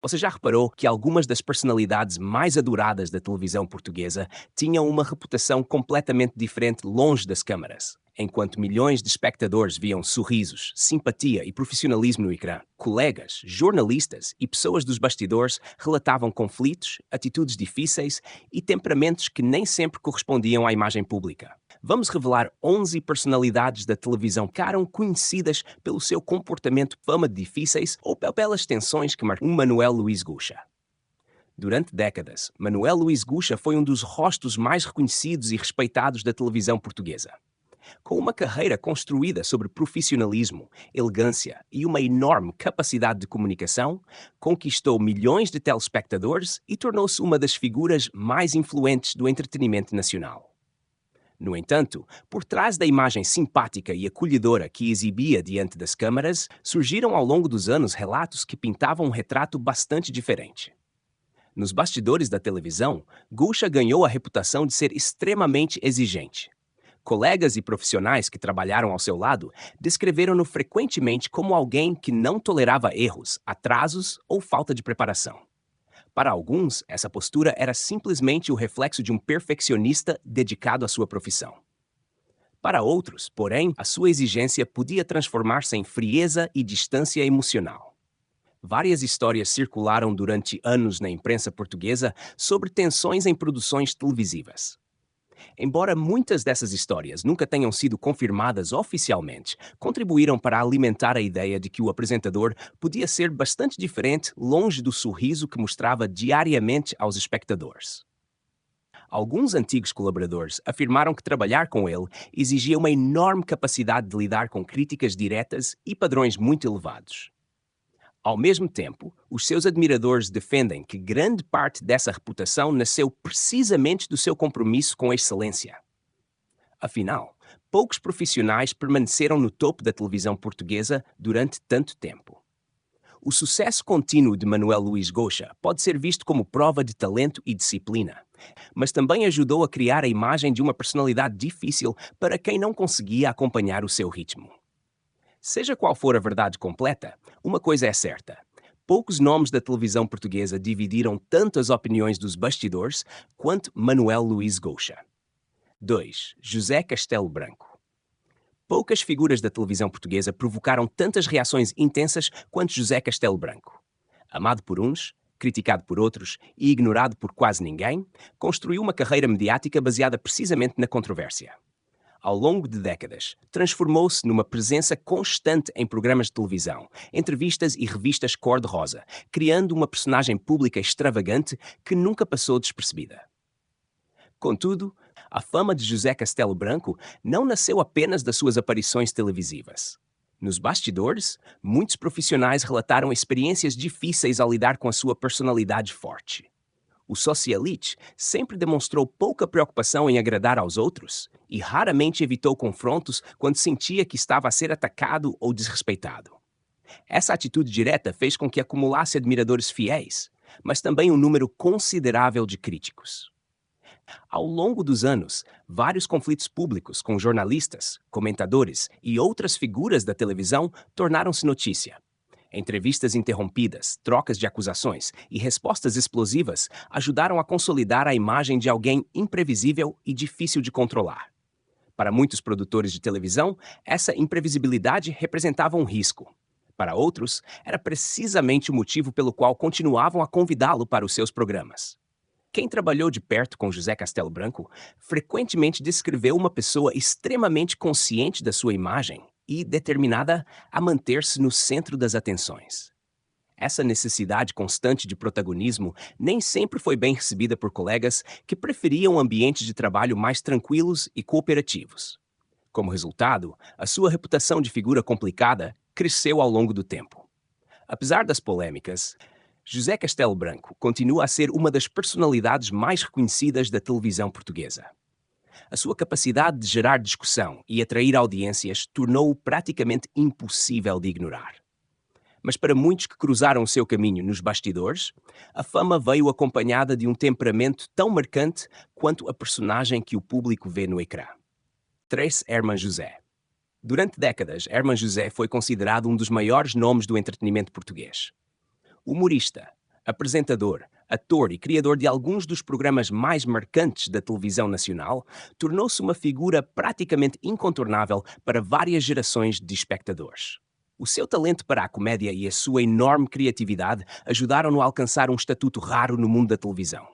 Você já reparou que algumas das personalidades mais adoradas da televisão portuguesa tinham uma reputação completamente diferente longe das câmaras? Enquanto milhões de espectadores viam sorrisos, simpatia e profissionalismo no ecrã, colegas, jornalistas e pessoas dos bastidores relatavam conflitos, atitudes difíceis e temperamentos que nem sempre correspondiam à imagem pública. Vamos revelar 11 personalidades da televisão que ficaram conhecidas pelo seu comportamento, fama de difíceis ou pelas tensões que marcam Manuel Luís Guxa. Durante décadas, Manuel Luís Guxa foi um dos rostos mais reconhecidos e respeitados da televisão portuguesa. Com uma carreira construída sobre profissionalismo, elegância e uma enorme capacidade de comunicação, conquistou milhões de telespectadores e tornou-se uma das figuras mais influentes do entretenimento nacional. No entanto, por trás da imagem simpática e acolhedora que exibia diante das câmaras, surgiram ao longo dos anos relatos que pintavam um retrato bastante diferente. Nos bastidores da televisão, Guxa ganhou a reputação de ser extremamente exigente. Colegas e profissionais que trabalharam ao seu lado descreveram-no frequentemente como alguém que não tolerava erros, atrasos ou falta de preparação. Para alguns, essa postura era simplesmente o reflexo de um perfeccionista dedicado à sua profissão. Para outros, porém, a sua exigência podia transformar-se em frieza e distância emocional. Várias histórias circularam durante anos na imprensa portuguesa sobre tensões em produções televisivas. Embora muitas dessas histórias nunca tenham sido confirmadas oficialmente, contribuíram para alimentar a ideia de que o apresentador podia ser bastante diferente, longe do sorriso que mostrava diariamente aos espectadores. Alguns antigos colaboradores afirmaram que trabalhar com ele exigia uma enorme capacidade de lidar com críticas diretas e padrões muito elevados. Ao mesmo tempo, os seus admiradores defendem que grande parte dessa reputação nasceu precisamente do seu compromisso com a excelência. Afinal, poucos profissionais permaneceram no topo da televisão portuguesa durante tanto tempo. O sucesso contínuo de Manuel Luís Guxa pode ser visto como prova de talento e disciplina, mas também ajudou a criar a imagem de uma personalidade difícil para quem não conseguia acompanhar o seu ritmo. Seja qual for a verdade completa, uma coisa é certa: poucos nomes da televisão portuguesa dividiram tanto as opiniões dos bastidores quanto Manuel Luís Guxa. 2. José Castelo Branco. Poucas figuras da televisão portuguesa provocaram tantas reações intensas quanto José Castelo Branco. Amado por uns, criticado por outros e ignorado por quase ninguém, construiu uma carreira mediática baseada precisamente na controvérsia. Ao longo de décadas, transformou-se numa presença constante em programas de televisão, entrevistas e revistas cor-de-rosa, criando uma personagem pública extravagante que nunca passou despercebida. Contudo, a fama de José Castelo Branco não nasceu apenas das suas aparições televisivas. Nos bastidores, muitos profissionais relataram experiências difíceis ao lidar com a sua personalidade forte. O socialite sempre demonstrou pouca preocupação em agradar aos outros e raramente evitou confrontos quando sentia que estava a ser atacado ou desrespeitado. Essa atitude direta fez com que acumulasse admiradores fiéis, mas também um número considerável de críticos. Ao longo dos anos, vários conflitos públicos com jornalistas, comentadores e outras figuras da televisão tornaram-se notícia. Entrevistas interrompidas, trocas de acusações e respostas explosivas ajudaram a consolidar a imagem de alguém imprevisível e difícil de controlar. Para muitos produtores de televisão, essa imprevisibilidade representava um risco. Para outros, era precisamente o motivo pelo qual continuavam a convidá-lo para os seus programas. Quem trabalhou de perto com José Castelo Branco frequentemente descreveu uma pessoa extremamente consciente da sua imagem e determinada a manter-se no centro das atenções. Essa necessidade constante de protagonismo nem sempre foi bem recebida por colegas que preferiam ambientes de trabalho mais tranquilos e cooperativos. Como resultado, a sua reputação de figura complicada cresceu ao longo do tempo. Apesar das polêmicas, José Castelo Branco continua a ser uma das personalidades mais reconhecidas da televisão portuguesa. A sua capacidade de gerar discussão e atrair audiências tornou-o praticamente impossível de ignorar. Mas para muitos que cruzaram o seu caminho nos bastidores, a fama veio acompanhada de um temperamento tão marcante quanto a personagem que o público vê no ecrã. 3. Herman José. Durante décadas, Herman José foi considerado um dos maiores nomes do entretenimento português. Humorista, Apresentador, ator e criador de alguns dos programas mais marcantes da televisão nacional, tornou-se uma figura praticamente incontornável para várias gerações de espectadores. O seu talento para a comédia e a sua enorme criatividade ajudaram-no a alcançar um estatuto raro no mundo da televisão.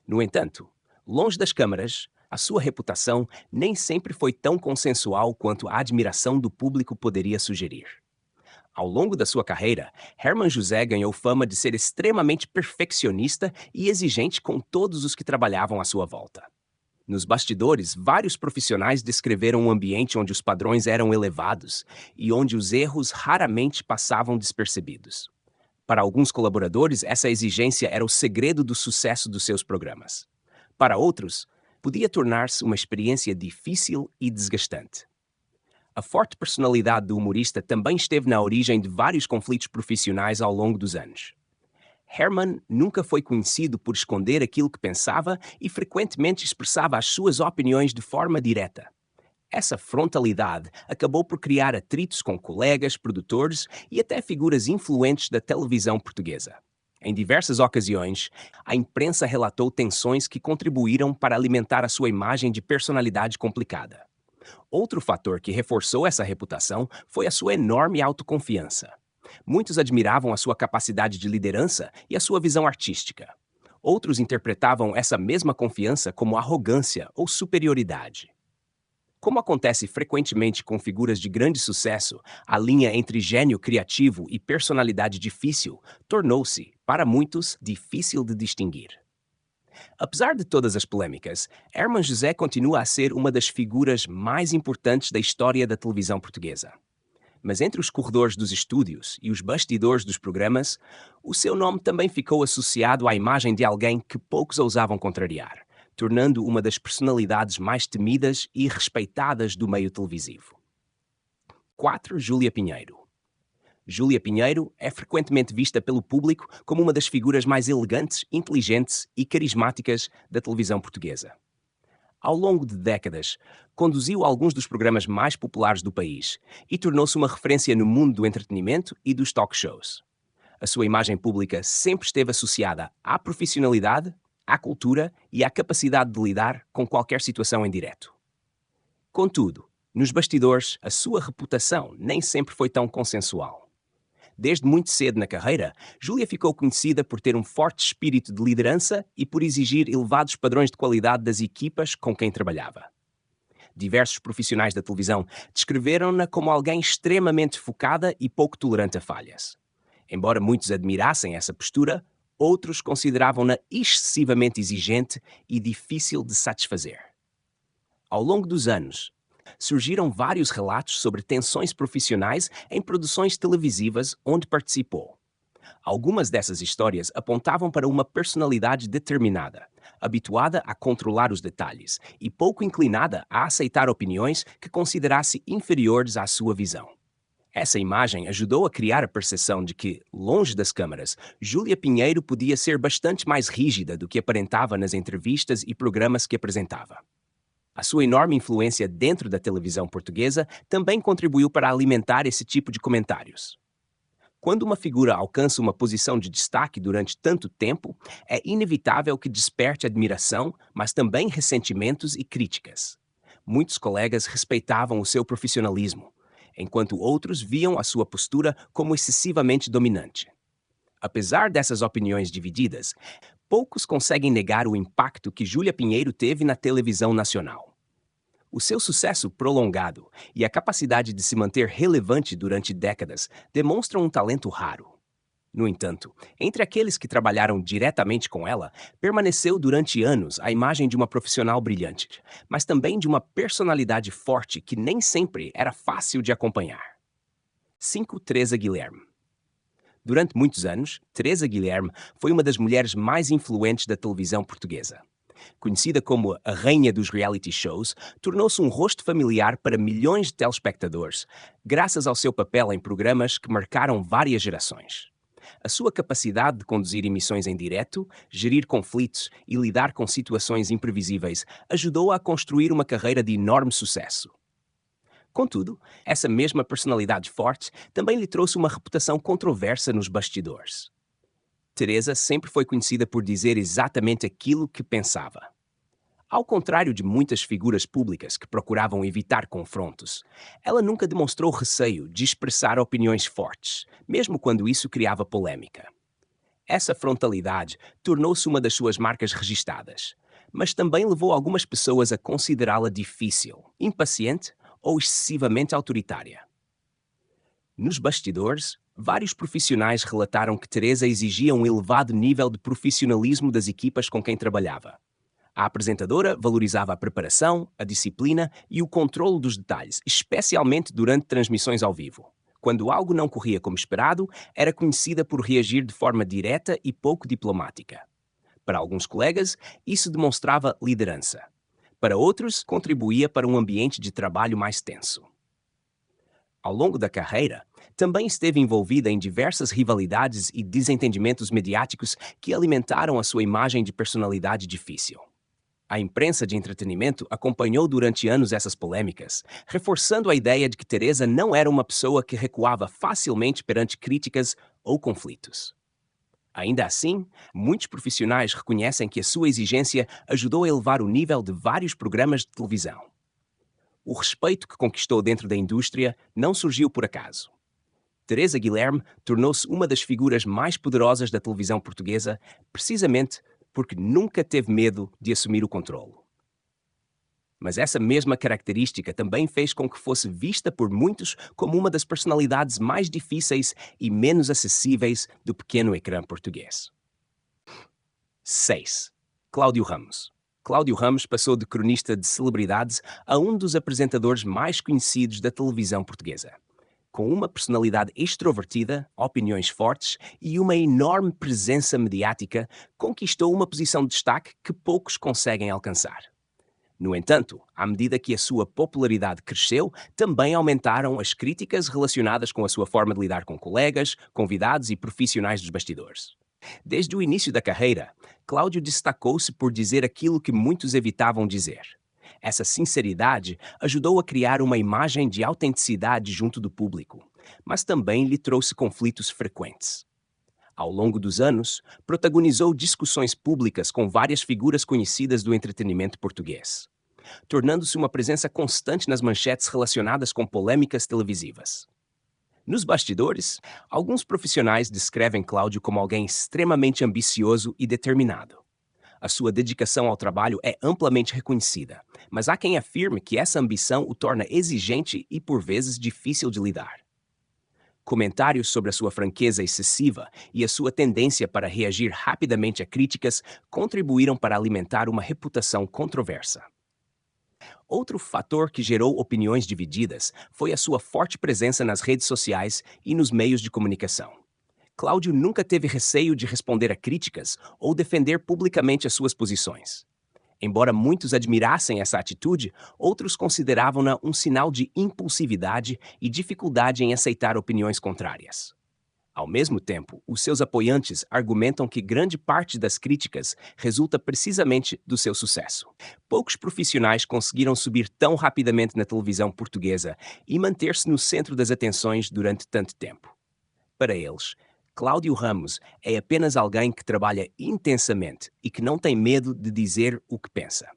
No entanto, longe das câmaras, a sua reputação nem sempre foi tão consensual quanto a admiração do público poderia sugerir. Ao longo da sua carreira, Hermann José ganhou fama de ser extremamente perfeccionista e exigente com todos os que trabalhavam à sua volta. Nos bastidores, vários profissionais descreveram um ambiente onde os padrões eram elevados e onde os erros raramente passavam despercebidos. Para alguns colaboradores, essa exigência era o segredo do sucesso dos seus programas. Para outros, podia tornar-se uma experiência difícil e desgastante. A forte personalidade do humorista também esteve na origem de vários conflitos profissionais ao longo dos anos. Hermann nunca foi conhecido por esconder aquilo que pensava e frequentemente expressava as suas opiniões de forma direta. Essa frontalidade acabou por criar atritos com colegas, produtores e até figuras influentes da televisão portuguesa. Em diversas ocasiões, a imprensa relatou tensões que contribuíram para alimentar a sua imagem de personalidade complicada. Outro fator que reforçou essa reputação foi a sua enorme autoconfiança. Muitos admiravam a sua capacidade de liderança e a sua visão artística. Outros interpretavam essa mesma confiança como arrogância ou superioridade. Como acontece frequentemente com figuras de grande sucesso, a linha entre gênio criativo e personalidade difícil tornou-se, para muitos, difícil de distinguir. Apesar de todas as polêmicas, Hermann José continua a ser uma das figuras mais importantes da história da televisão portuguesa. Mas entre os corredores dos estúdios e os bastidores dos programas, o seu nome também ficou associado à imagem de alguém que poucos ousavam contrariar, tornando uma das personalidades mais temidas e respeitadas do meio televisivo. 4. Júlia Pinheiro. Júlia Pinheiro é frequentemente vista pelo público como uma das figuras mais elegantes, inteligentes e carismáticas da televisão portuguesa. Ao longo de décadas, conduziu alguns dos programas mais populares do país e tornou-se uma referência no mundo do entretenimento e dos talk shows. A sua imagem pública sempre esteve associada à profissionalidade, à cultura e à capacidade de lidar com qualquer situação em direto. Contudo, nos bastidores, a sua reputação nem sempre foi tão consensual. Desde muito cedo na carreira, Júlia ficou conhecida por ter um forte espírito de liderança e por exigir elevados padrões de qualidade das equipas com quem trabalhava. Diversos profissionais da televisão descreveram-na como alguém extremamente focada e pouco tolerante a falhas. Embora muitos admirassem essa postura, outros consideravam-na excessivamente exigente e difícil de satisfazer. Ao longo dos anos, surgiram vários relatos sobre tensões profissionais em produções televisivas onde participou. Algumas dessas histórias apontavam para uma personalidade determinada, habituada a controlar os detalhes e pouco inclinada a aceitar opiniões que considerasse inferiores à sua visão. Essa imagem ajudou a criar a percepção de que, longe das câmaras, Júlia Pinheiro podia ser bastante mais rígida do que aparentava nas entrevistas e programas que apresentava. A sua enorme influência dentro da televisão portuguesa também contribuiu para alimentar esse tipo de comentários. Quando uma figura alcança uma posição de destaque durante tanto tempo, é inevitável que desperte admiração, mas também ressentimentos e críticas. Muitos colegas respeitavam o seu profissionalismo, enquanto outros viam a sua postura como excessivamente dominante. Apesar dessas opiniões divididas, poucos conseguem negar o impacto que Júlia Pinheiro teve na televisão nacional. O seu sucesso prolongado e a capacidade de se manter relevante durante décadas demonstram um talento raro. No entanto, entre aqueles que trabalharam diretamente com ela, permaneceu durante anos a imagem de uma profissional brilhante, mas também de uma personalidade forte que nem sempre era fácil de acompanhar. 5. Teresa Guilherme. Durante muitos anos, Teresa Guilherme foi uma das mulheres mais influentes da televisão portuguesa. Conhecida como a rainha dos reality shows, tornou-se um rosto familiar para milhões de telespectadores, graças ao seu papel em programas que marcaram várias gerações. A sua capacidade de conduzir emissões em direto, gerir conflitos e lidar com situações imprevisíveis ajudou-a a construir uma carreira de enorme sucesso. Contudo, essa mesma personalidade forte também lhe trouxe uma reputação controversa nos bastidores. Teresa sempre foi conhecida por dizer exatamente aquilo que pensava. Ao contrário de muitas figuras públicas que procuravam evitar confrontos, ela nunca demonstrou receio de expressar opiniões fortes, mesmo quando isso criava polêmica. Essa frontalidade tornou-se uma das suas marcas registadas, mas também levou algumas pessoas a considerá-la difícil, impaciente ou excessivamente autoritária. Nos bastidores, vários profissionais relataram que Teresa exigia um elevado nível de profissionalismo das equipas com quem trabalhava. A apresentadora valorizava a preparação, a disciplina e o controle dos detalhes, especialmente durante transmissões ao vivo. Quando algo não corria como esperado, era conhecida por reagir de forma direta e pouco diplomática. Para alguns colegas, isso demonstrava liderança. Para outros, contribuía para um ambiente de trabalho mais tenso. Ao longo da carreira, também esteve envolvida em diversas rivalidades e desentendimentos mediáticos que alimentaram a sua imagem de personalidade difícil. A imprensa de entretenimento acompanhou durante anos essas polêmicas, reforçando a ideia de que Teresa não era uma pessoa que recuava facilmente perante críticas ou conflitos. Ainda assim, muitos profissionais reconhecem que a sua exigência ajudou a elevar o nível de vários programas de televisão. O respeito que conquistou dentro da indústria não surgiu por acaso. Teresa Guilherme tornou-se uma das figuras mais poderosas da televisão portuguesa, precisamente porque nunca teve medo de assumir o controlo. Mas essa mesma característica também fez com que fosse vista por muitos como uma das personalidades mais difíceis e menos acessíveis do pequeno ecrã português. 6. Cláudio Ramos. Cláudio Ramos passou de cronista de celebridades a um dos apresentadores mais conhecidos da televisão portuguesa. Com uma personalidade extrovertida, opiniões fortes e uma enorme presença mediática, conquistou uma posição de destaque que poucos conseguem alcançar. No entanto, à medida que a sua popularidade cresceu, também aumentaram as críticas relacionadas com a sua forma de lidar com colegas, convidados e profissionais dos bastidores. Desde o início da carreira, Cláudio destacou-se por dizer aquilo que muitos evitavam dizer. Essa sinceridade ajudou a criar uma imagem de autenticidade junto do público, mas também lhe trouxe conflitos frequentes. Ao longo dos anos, protagonizou discussões públicas com várias figuras conhecidas do entretenimento português, tornando-se uma presença constante nas manchetes relacionadas com polêmicas televisivas. Nos bastidores, alguns profissionais descrevem Cláudio como alguém extremamente ambicioso e determinado. A sua dedicação ao trabalho é amplamente reconhecida, mas há quem afirme que essa ambição o torna exigente e, por vezes, difícil de lidar. Comentários sobre a sua franqueza excessiva e a sua tendência para reagir rapidamente a críticas contribuíram para alimentar uma reputação controversa. Outro fator que gerou opiniões divididas foi a sua forte presença nas redes sociais e nos meios de comunicação. Cláudio nunca teve receio de responder a críticas ou defender publicamente as suas posições. Embora muitos admirassem essa atitude, outros consideravam-na um sinal de impulsividade e dificuldade em aceitar opiniões contrárias. Ao mesmo tempo, os seus apoiantes argumentam que grande parte das críticas resulta precisamente do seu sucesso. Poucos profissionais conseguiram subir tão rapidamente na televisão portuguesa e manter-se no centro das atenções durante tanto tempo. Para eles, Cláudio Ramos é apenas alguém que trabalha intensamente e que não tem medo de dizer o que pensa.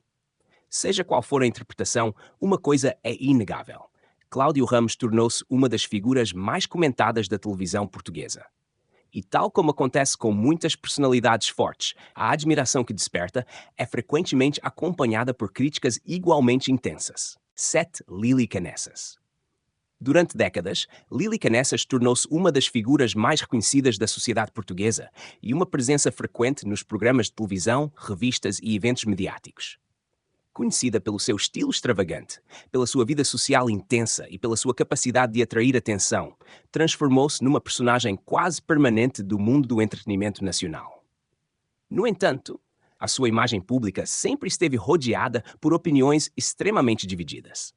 Seja qual for a interpretação, uma coisa é inegável. Cláudio Ramos tornou-se uma das figuras mais comentadas da televisão portuguesa. E tal como acontece com muitas personalidades fortes, a admiração que desperta é frequentemente acompanhada por críticas igualmente intensas. 7. Lili Canessas. Durante décadas, Lili Canessas tornou-se uma das figuras mais reconhecidas da sociedade portuguesa e uma presença frequente nos programas de televisão, revistas e eventos mediáticos. Conhecida pelo seu estilo extravagante, pela sua vida social intensa e pela sua capacidade de atrair atenção, transformou-se numa personagem quase permanente do mundo do entretenimento nacional. No entanto, a sua imagem pública sempre esteve rodeada por opiniões extremamente divididas.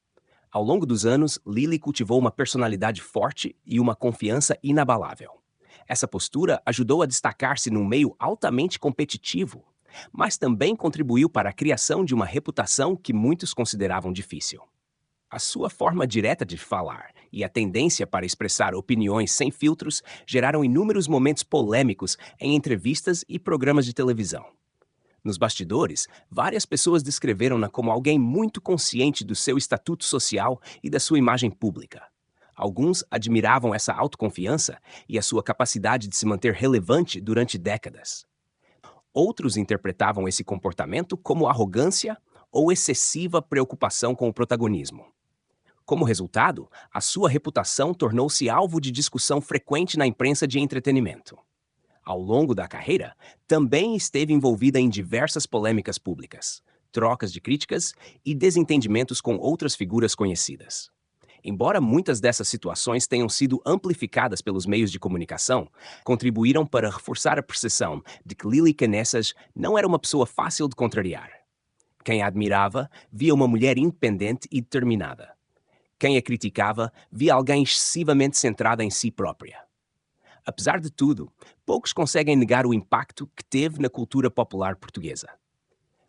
Ao longo dos anos, Lili cultivou uma personalidade forte e uma confiança inabalável. Essa postura ajudou a destacar-se num meio altamente competitivo, mas também contribuiu para a criação de uma reputação que muitos consideravam difícil. A sua forma direta de falar e a tendência para expressar opiniões sem filtros geraram inúmeros momentos polêmicos em entrevistas e programas de televisão. Nos bastidores, várias pessoas descreveram-na como alguém muito consciente do seu estatuto social e da sua imagem pública. Alguns admiravam essa autoconfiança e a sua capacidade de se manter relevante durante décadas. Outros interpretavam esse comportamento como arrogância ou excessiva preocupação com o protagonismo. Como resultado, a sua reputação tornou-se alvo de discussão frequente na imprensa de entretenimento. Ao longo da carreira, também esteve envolvida em diversas polêmicas públicas, trocas de críticas e desentendimentos com outras figuras conhecidas. Embora muitas dessas situações tenham sido amplificadas pelos meios de comunicação, contribuíram para reforçar a percepção de que Lili Canessas não era uma pessoa fácil de contrariar. Quem a admirava via uma mulher independente e determinada. Quem a criticava via alguém excessivamente centrada em si própria. Apesar de tudo, poucos conseguem negar o impacto que teve na cultura popular portuguesa.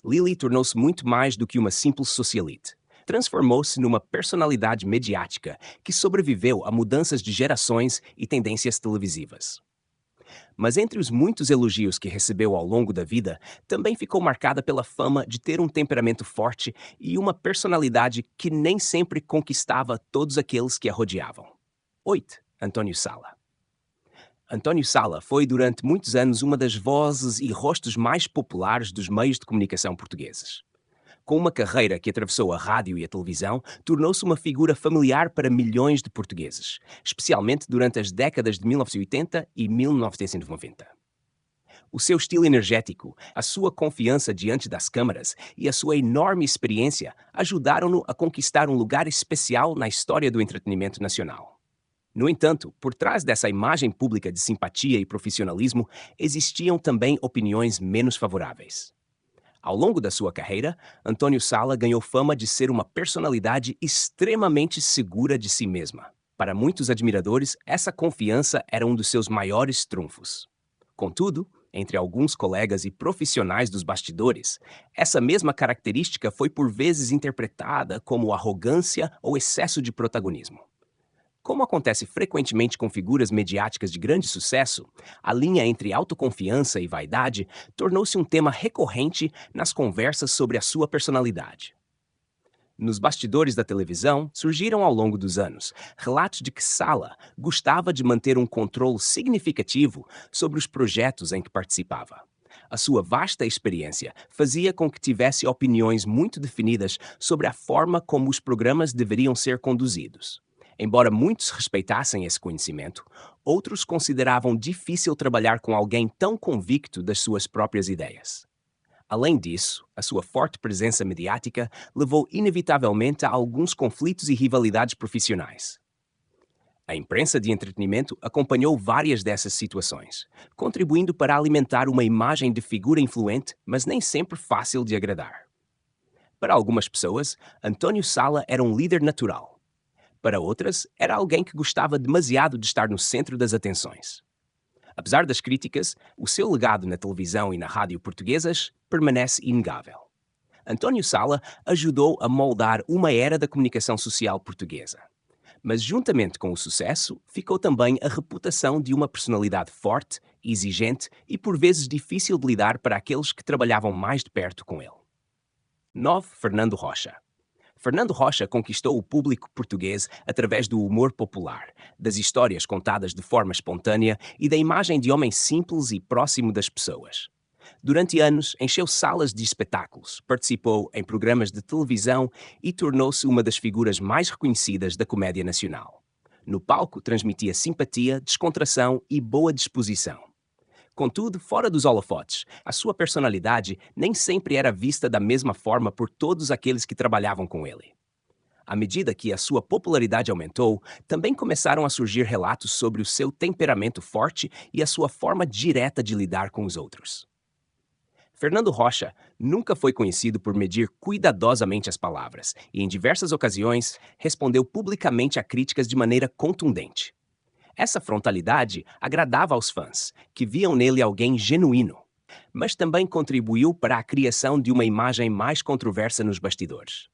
Lili tornou-se muito mais do que uma simples socialite. Transformou-se numa personalidade mediática que sobreviveu a mudanças de gerações e tendências televisivas. Mas entre os muitos elogios que recebeu ao longo da vida, também ficou marcada pela fama de ter um temperamento forte e uma personalidade que nem sempre conquistava todos aqueles que a rodeavam. 8. António Sala. António Sala foi durante muitos anos uma das vozes e rostos mais populares dos meios de comunicação portugueses. Com uma carreira que atravessou a rádio e a televisão, tornou-se uma figura familiar para milhões de portugueses, especialmente durante as décadas de 1980 e 1990. O seu estilo energético, a sua confiança diante das câmaras e a sua enorme experiência ajudaram-no a conquistar um lugar especial na história do entretenimento nacional. No entanto, por trás dessa imagem pública de simpatia e profissionalismo, existiam também opiniões menos favoráveis. Ao longo da sua carreira, António Sala ganhou fama de ser uma personalidade extremamente segura de si mesma. Para muitos admiradores, essa confiança era um dos seus maiores trunfos. Contudo, entre alguns colegas e profissionais dos bastidores, essa mesma característica foi por vezes interpretada como arrogância ou excesso de protagonismo. Como acontece frequentemente com figuras mediáticas de grande sucesso, a linha entre autoconfiança e vaidade tornou-se um tema recorrente nas conversas sobre a sua personalidade. Nos bastidores da televisão, surgiram ao longo dos anos relatos de que Sala gostava de manter um controle significativo sobre os projetos em que participava. A sua vasta experiência fazia com que tivesse opiniões muito definidas sobre a forma como os programas deveriam ser conduzidos. Embora muitos respeitassem esse conhecimento, outros consideravam difícil trabalhar com alguém tão convicto das suas próprias ideias. Além disso, a sua forte presença mediática levou inevitavelmente a alguns conflitos e rivalidades profissionais. A imprensa de entretenimento acompanhou várias dessas situações, contribuindo para alimentar uma imagem de figura influente, mas nem sempre fácil de agradar. Para algumas pessoas, António Sala era um líder natural. Para outras, era alguém que gostava demasiado de estar no centro das atenções. Apesar das críticas, o seu legado na televisão e na rádio portuguesas permanece inegável. António Sala ajudou a moldar uma era da comunicação social portuguesa. Mas, juntamente com o sucesso, ficou também a reputação de uma personalidade forte, exigente e por vezes difícil de lidar para aqueles que trabalhavam mais de perto com ele. 9. Fernando Rocha. Fernando Rocha conquistou o público português através do humor popular, das histórias contadas de forma espontânea e da imagem de homem simples e próximo das pessoas. Durante anos, encheu salas de espetáculos, participou em programas de televisão e tornou-se uma das figuras mais reconhecidas da comédia nacional. No palco, transmitia simpatia, descontração e boa disposição. Contudo, fora dos holofotes, a sua personalidade nem sempre era vista da mesma forma por todos aqueles que trabalhavam com ele. À medida que a sua popularidade aumentou, também começaram a surgir relatos sobre o seu temperamento forte e a sua forma direta de lidar com os outros. Fernando Rocha nunca foi conhecido por medir cuidadosamente as palavras e, em diversas ocasiões, respondeu publicamente a críticas de maneira contundente. Essa frontalidade agradava aos fãs, que viam nele alguém genuíno, mas também contribuiu para a criação de uma imagem mais controversa nos bastidores.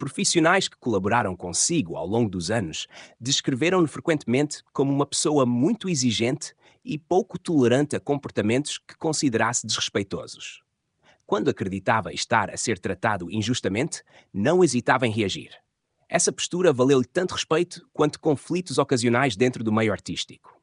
Profissionais que colaboraram consigo ao longo dos anos descreveram-no frequentemente como uma pessoa muito exigente e pouco tolerante a comportamentos que considerasse desrespeitosos. Quando acreditava estar a ser tratado injustamente, não hesitava em reagir. Essa postura valeu-lhe tanto respeito quanto conflitos ocasionais dentro do meio artístico.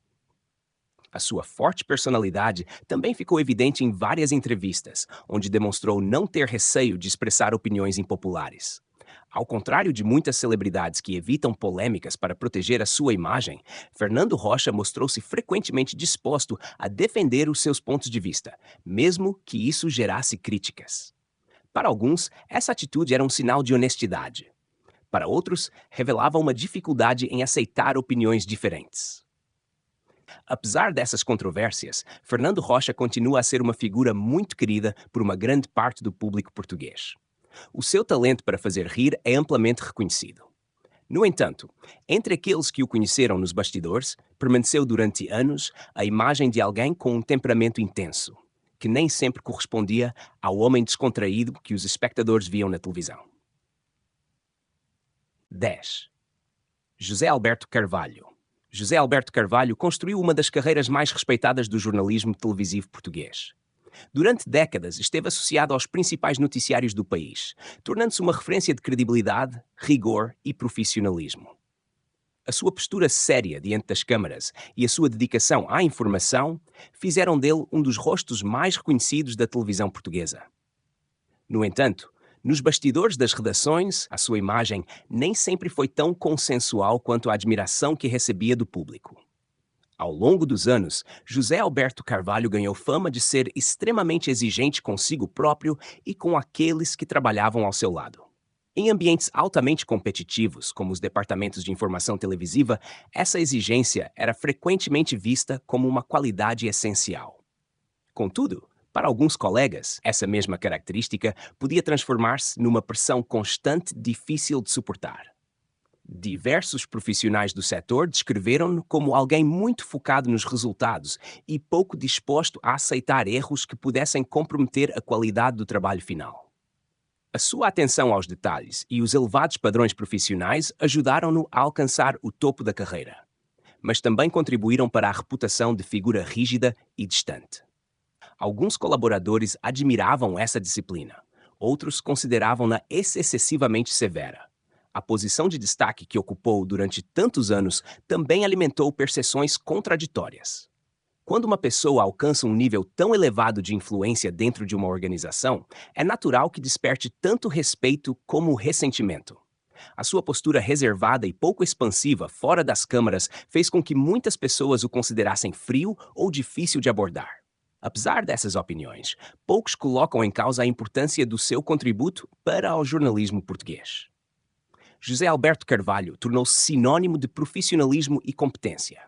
A sua forte personalidade também ficou evidente em várias entrevistas, onde demonstrou não ter receio de expressar opiniões impopulares. Ao contrário de muitas celebridades que evitam polêmicas para proteger a sua imagem, Fernando Rocha mostrou-se frequentemente disposto a defender os seus pontos de vista, mesmo que isso gerasse críticas. Para alguns, essa atitude era um sinal de honestidade. Para outros, revelava uma dificuldade em aceitar opiniões diferentes. Apesar dessas controvérsias, Fernando Rocha continua a ser uma figura muito querida por uma grande parte do público português. O seu talento para fazer rir é amplamente reconhecido. No entanto, entre aqueles que o conheceram nos bastidores, permaneceu durante anos a imagem de alguém com um temperamento intenso, que nem sempre correspondia ao homem descontraído que os espectadores viam na televisão. 10. José Alberto Carvalho. José Alberto Carvalho construiu uma das carreiras mais respeitadas do jornalismo televisivo português. Durante décadas esteve associado aos principais noticiários do país, tornando-se uma referência de credibilidade, rigor e profissionalismo. A sua postura séria diante das câmaras e a sua dedicação à informação fizeram dele um dos rostos mais reconhecidos da televisão portuguesa. No entanto, nos bastidores das redações, a sua imagem nem sempre foi tão consensual quanto a admiração que recebia do público. Ao longo dos anos, José Alberto Carvalho ganhou fama de ser extremamente exigente consigo próprio e com aqueles que trabalhavam ao seu lado. Em ambientes altamente competitivos, como os departamentos de informação televisiva, essa exigência era frequentemente vista como uma qualidade essencial. Contudo, para alguns colegas, essa mesma característica podia transformar-se numa pressão constante difícil de suportar. Diversos profissionais do setor descreveram-no como alguém muito focado nos resultados e pouco disposto a aceitar erros que pudessem comprometer a qualidade do trabalho final. A sua atenção aos detalhes e os elevados padrões profissionais ajudaram-no a alcançar o topo da carreira, mas também contribuíram para a reputação de figura rígida e distante. Alguns colaboradores admiravam essa disciplina, outros consideravam-na excessivamente severa. A posição de destaque que ocupou durante tantos anos também alimentou percepções contraditórias. Quando uma pessoa alcança um nível tão elevado de influência dentro de uma organização, é natural que desperte tanto respeito como ressentimento. A sua postura reservada e pouco expansiva fora das câmaras fez com que muitas pessoas o considerassem frio ou difícil de abordar. Apesar dessas opiniões, poucos colocam em causa a importância do seu contributo para o jornalismo português. José Alberto Carvalho tornou-se sinônimo de profissionalismo e competência.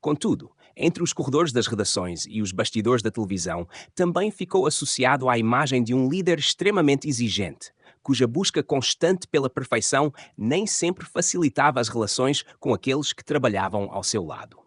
Contudo, entre os corredores das redações e os bastidores da televisão, também ficou associado à imagem de um líder extremamente exigente, cuja busca constante pela perfeição nem sempre facilitava as relações com aqueles que trabalhavam ao seu lado.